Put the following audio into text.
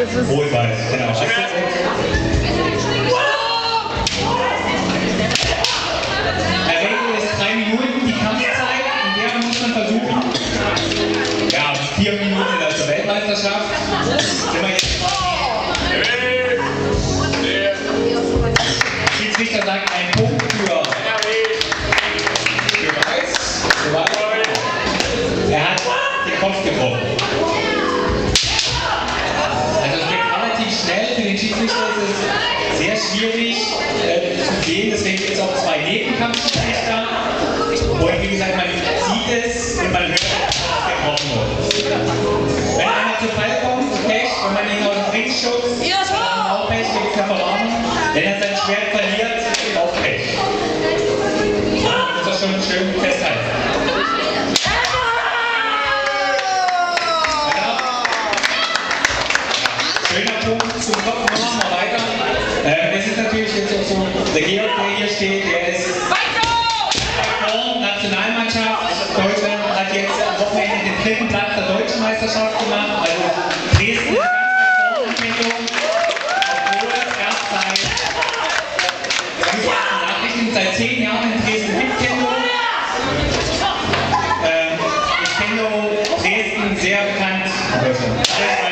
Rot-Weiß, genau. Regel ist 3 Minuten die Kampfzeit, in der muss man versuchen, ja, 4 Minuten in der Weltmeisterschaft. Schiedsrichter sagt ein Punkt für Weiß. Er hat den Kopf getroffen. Also es geht relativ schnell. Für den Schiedsrichter ist es sehr schwierig zu sehen. Deswegen gibt es auch 2 Nebenkampfschiedsrichter. Und wie gesagt, man sieht es und man hört, dass getroffen wird. Wenn einer zu Fall kommt, Pech, wenn man ihn aus dem Ring schubst, dann auch Pech, gibt es eine Verwarnung. Wenn er sein Schwert verliert, auch Pech. Das muss schon schön festhalten. Schöner Punkt zum Kopf, machen wir weiter. Es ist natürlich jetzt auch so, der Georg, der hier steht, der ist Nationalmannschaft. Deutschland hat jetzt am Wochenende den 3. Platz der Deutschen Meisterschaft gemacht. Also Dresden ist ganz weit vorne, obwohl erst seit 10 Jahren in Dresden gibt Kendo. Ist Kendo Dresden sehr bekannt in Deutschland.